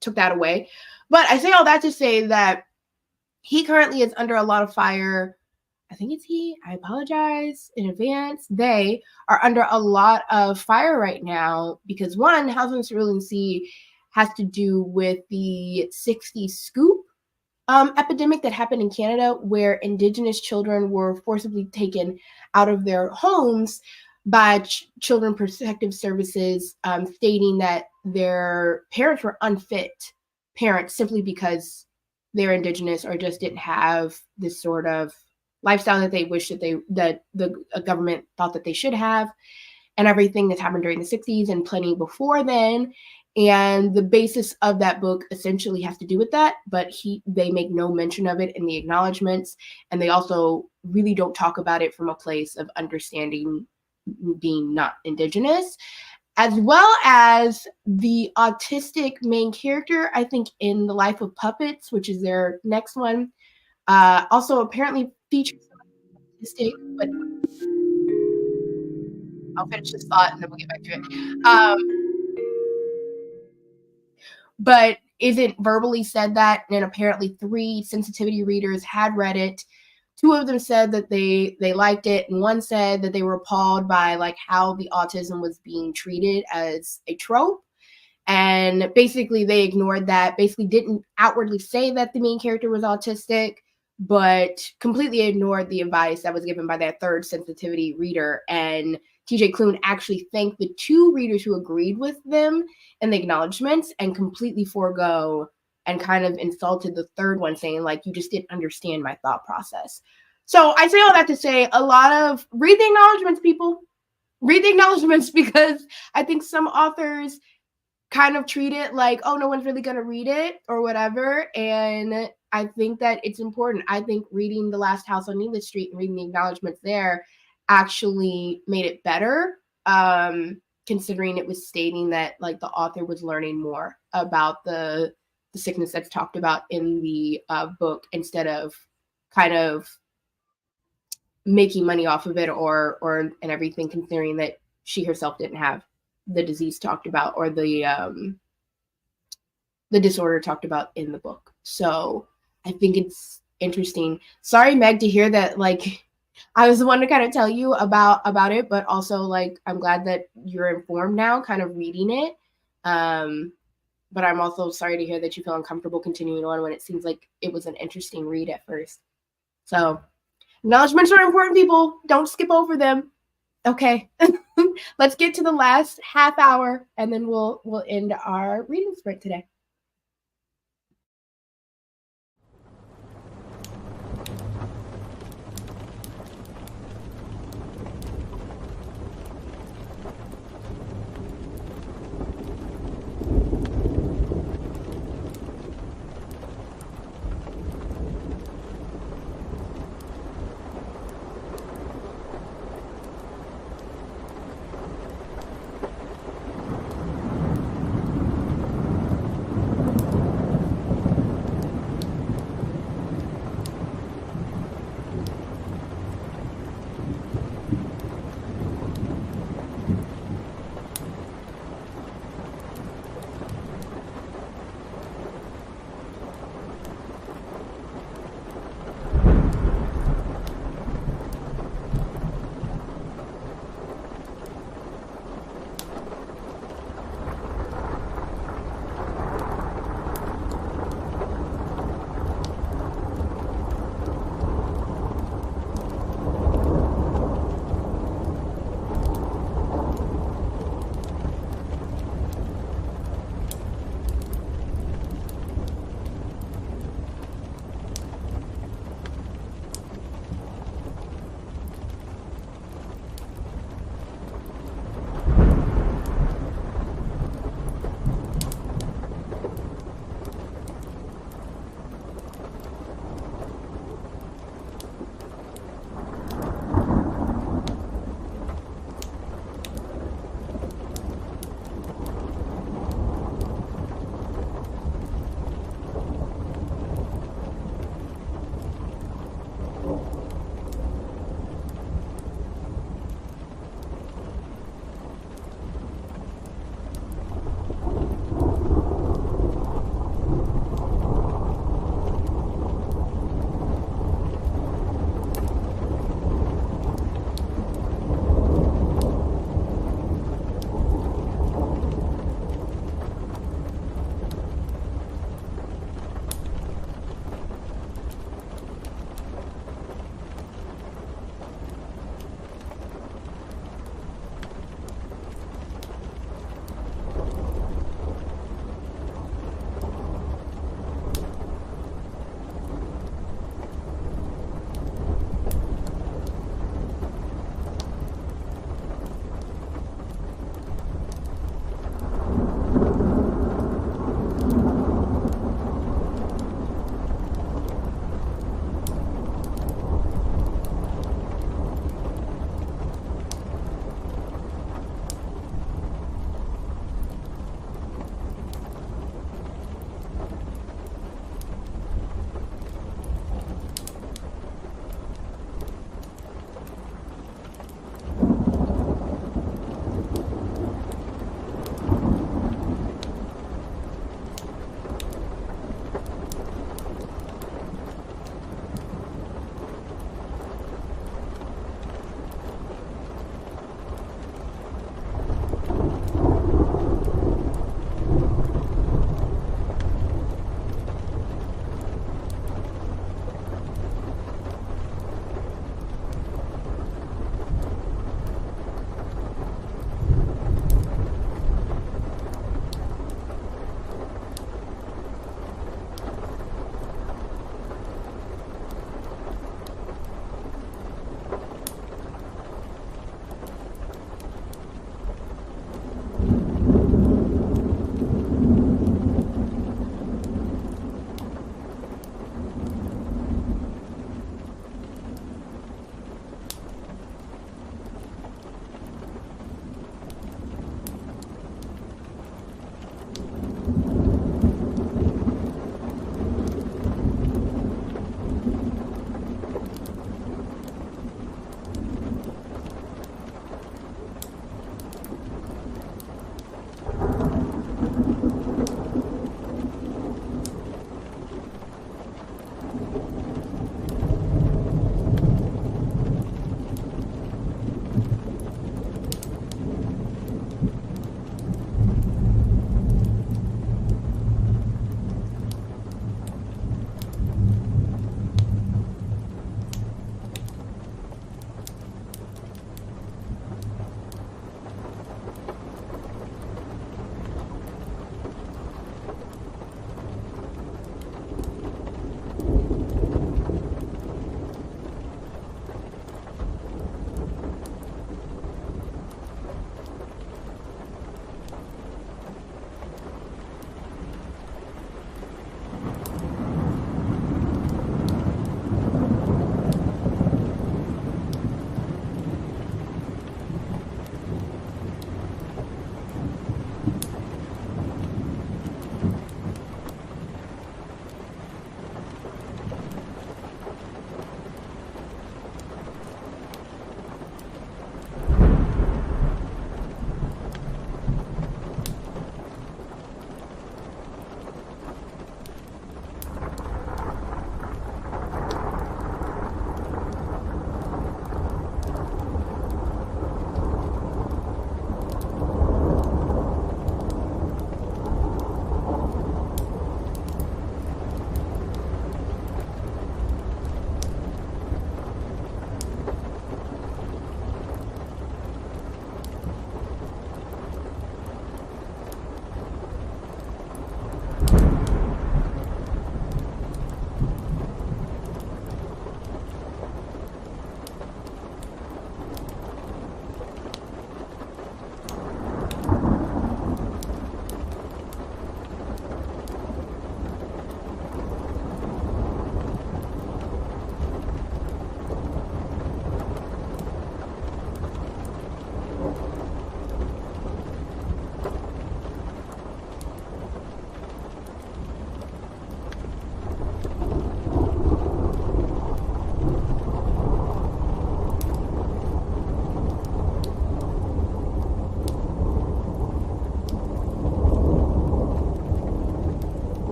took that away. But I say all that to say that he currently is under a lot of fire. I think it's he. I apologize in advance. They are under a lot of fire right now because one, House on the Cerulean Sea has to do with the 60s scoop epidemic that happened in Canada, where Indigenous children were forcibly taken out of their homes by Children Protective Services, stating that their parents were unfit parents simply because they're Indigenous or just didn't have this sort of lifestyle that they wish that the government thought that they should have, and everything that's happened during the 60s and plenty before then. And the basis of that book essentially has to do with that, but they make no mention of it in the acknowledgments, and they also really don't talk about it from a place of understanding being not Indigenous, as well as the autistic main character, I think, in The Life of Puppets, which is their next one, also apparently features autistic, but I'll finish this thought and then we'll get back to it. But isn't verbally said that, and apparently 3 sensitivity readers had read it. 2 of them said that they liked it, and 1 said that they were appalled by like how the autism was being treated as a trope. And basically they ignored that, basically didn't outwardly say that the main character was autistic, but completely ignored the advice that was given by that 3rd sensitivity reader. And TJ Klune actually thanked the 2 readers who agreed with them in the acknowledgments and completely forego and kind of insulted the 3rd one, saying like, you just didn't understand my thought process. So I say all that to say, a lot of read the acknowledgments, people. Read the acknowledgments, because I think some authors kind of treat it like, oh, no one's really going to read it or whatever. And I think that it's important. I think reading The Last House on Needless Street and reading the acknowledgments there actually made it better, considering it was stating that like the author was learning more about the sickness that's talked about in the book, instead of kind of making money off of it or and everything, considering that she herself didn't have the disease talked about or the disorder talked about in the book. So I think it's interesting. Sorry, Meg, to hear that. Like, I was the one to kind of tell you about it, but also like I'm glad that you're informed now, kind of reading it. But I'm also sorry to hear that you feel uncomfortable continuing on when it seems like it was an interesting read at first. So acknowledgements are important, people. Don't skip over them. Okay, let's get to the last half hour, and then we'll end our reading sprint today.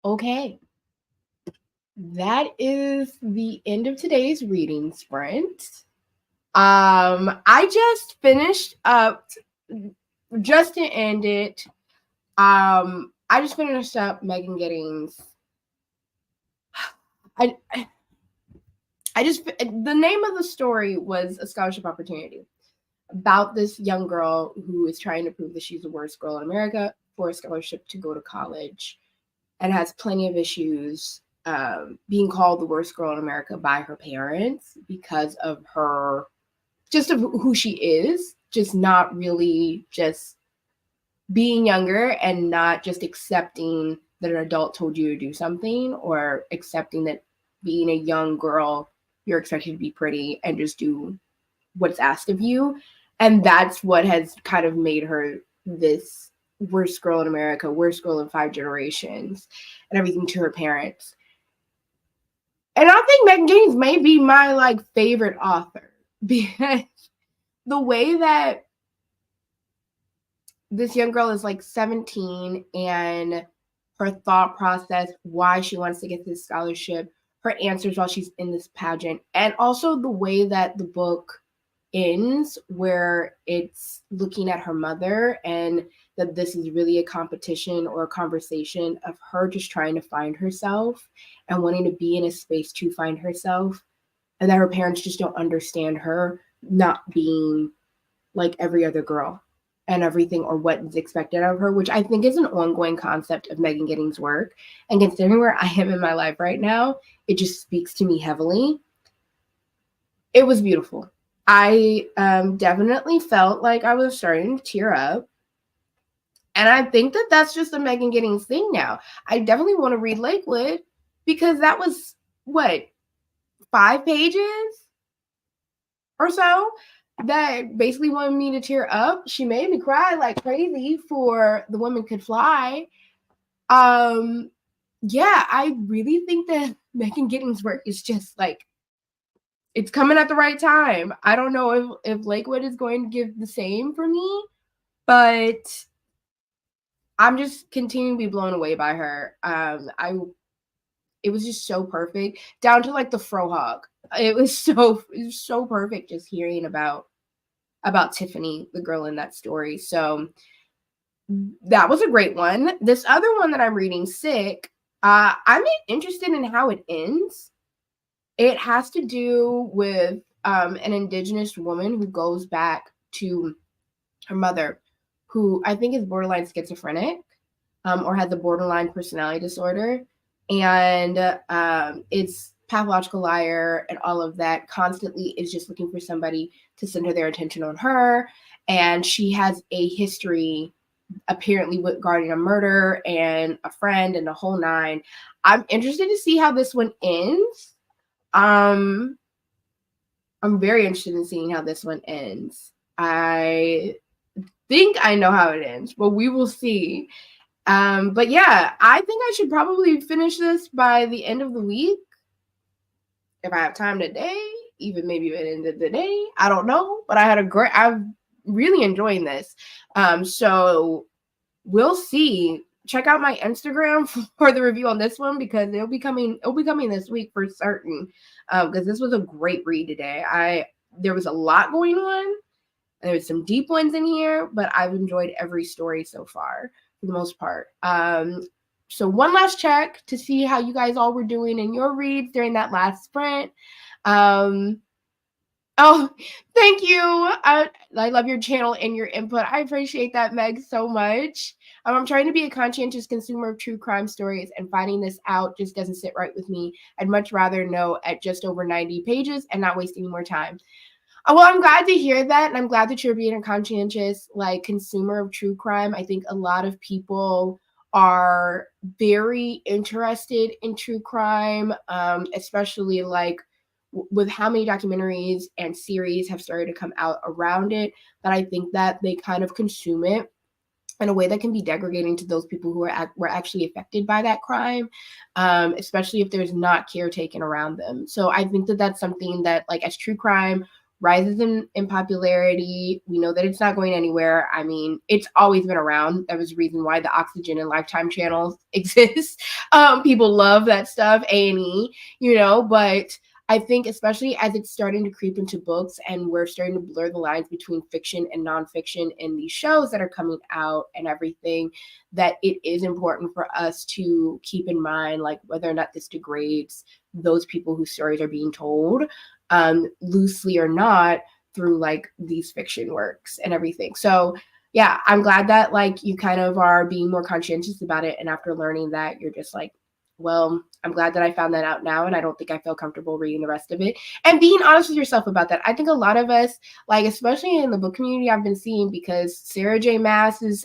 Okay. That is the end of today's reading sprint. I just finished up, just to end it. I just finished up Megan Giddings. The name of the story was A Scholarship Opportunity, about this young girl who is trying to prove that she's the worst girl in America for a scholarship to go to college, and has plenty of issues being called the worst girl in America by her parents because of her, just of who she is, just not really just being younger and not just accepting that an adult told you to do something, or accepting that being a young girl, you're expected to be pretty and just do what's asked of you. And that's what has kind of made her this worst girl in America, worst girl in 5 generations, and everything to her parents. And I think Megan Giddings may be my favorite author, because the way that this young girl is 17, and her thought process, why she wants to get this scholarship, her answers while she's in this pageant, and also the way that the book ends, where it's looking at her mother, and that this is really a competition or a conversation of her just trying to find herself and wanting to be in a space to find herself, and that her parents just don't understand her not being like every other girl and everything, or what is expected of her, which I think is an ongoing concept of Megan Giddings' work. And considering where I am in my life right now, it just speaks to me heavily. It was beautiful. I definitely felt like I was starting to tear up. And I think that that's just a Megan Giddings thing now. I definitely want to read Lakewood, because that was, what, 5 pages or so that basically wanted me to tear up. She made me cry like crazy for The Woman Could Fly. Yeah, I really think that Megan Giddings' work is just it's coming at the right time. I don't know if Lakewood is going to give the same for me, but I'm just continuing to be blown away by her. It was just so perfect, down to the frohawk. It was so perfect just hearing about Tiffany, the girl in that story. So that was a great one. This other one that I'm reading, Sick, I'm interested in how it ends. It has to do with an Indigenous woman who goes back to her mother, who I think is borderline schizophrenic, or has a borderline personality disorder. And it's pathological liar and all of that, constantly is just looking for somebody to center their attention on her. And she has a history, apparently, regarding a murder and a friend and the whole nine. I'm interested to see how this one ends. I'm very interested in seeing how this one ends. I think I know how it ends, but we will see. But yeah, I think I should probably finish this by the end of the week, if I have time today, even maybe by the end of the day. I don't know, but I'm really enjoying this. So we'll see. Check out my Instagram for the review on this one, because it'll be coming this week for certain. Because this was a great read today. There was a lot going on. There was some deep ones in here, but I've enjoyed every story so far, for the most part. So one last check to see how you guys all were doing in your reads during that last sprint. Oh, thank you. I love your channel and your input. I appreciate that, Meg, so much. I'm trying to be a conscientious consumer of true crime stories, and finding this out just doesn't sit right with me. I'd much rather know at just over 90 pages and not waste any more time. Well, I'm glad to hear that, and I'm glad that you're being a conscientious consumer of true crime. I think a lot of people are very interested in true crime, especially with how many documentaries and series have started to come out around it. But I think that they kind of consume it in a way that can be degrading to those people who were actually affected by that crime, especially if there's not care taken around them. So I think that that's something that, as true crime rises in popularity. We know that it's not going anywhere. I mean, it's always been around. That was the reason why the Oxygen and Lifetime channels exist. People love that stuff, A&E, but I think especially as it's starting to creep into books and we're starting to blur the lines between fiction and nonfiction in these shows that are coming out and everything, that it is important for us to keep in mind, like, whether or not this degrades those people whose stories are being told, loosely or not, through like these fiction works and everything. So yeah, I'm glad that like you kind of are being more conscientious about it. And after learning that, you're just like, well, I'm glad that I found that out now, and I don't think I feel comfortable reading the rest of it. And being honest with yourself about that. I think a lot of us, like especially in the book community, I've been seeing, because Sarah J. Maas is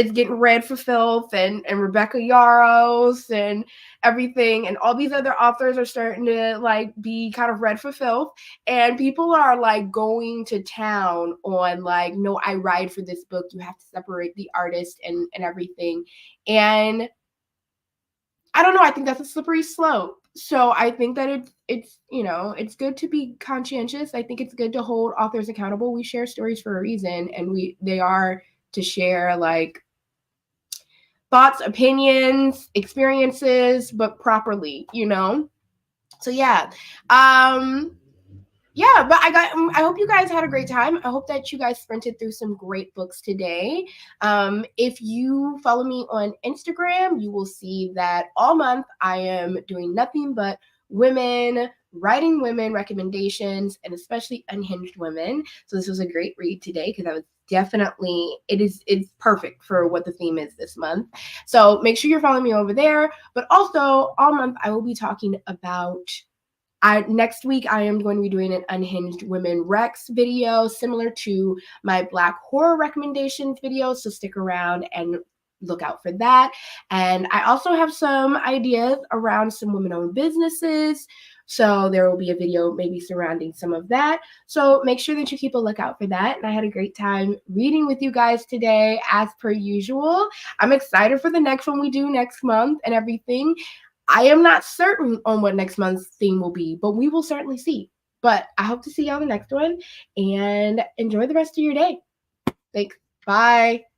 getting read for filth, and Rebecca Yarros and everything, and all these other authors are starting to like be kind of read for filth, and people are like going to town on like, no, I ride for this book, you have to separate the artist and everything. And I don't know, I think that's a slippery slope. So I think that it's it's good to be conscientious. I think it's good to hold authors accountable. We share stories for a reason, and they are to share like thoughts, opinions, experiences, but properly, So yeah. Yeah, but I hope you guys had a great time. I hope that you guys sprinted through some great books today. If you follow me on Instagram, you will see that all month I am doing nothing but writing women recommendations, and especially unhinged women. So this was a great read today, because I was definitely, it's perfect for what the theme is this month. So make sure you're following me over there. But also all month I will be talking about, next week I am going to be doing an Unhinged Women Rex video, similar to my Black horror recommendations video. So stick around and look out for that. And I also have some ideas around some women-owned businesses. So there will be a video maybe surrounding some of that. So make sure that you keep a lookout for that. And I had a great time reading with you guys today, as per usual. I'm excited for the next one we do next month and everything. I am not certain on what next month's theme will be, but we will certainly see. But I hope to see you on the next one, and enjoy the rest of your day. Thanks. Bye.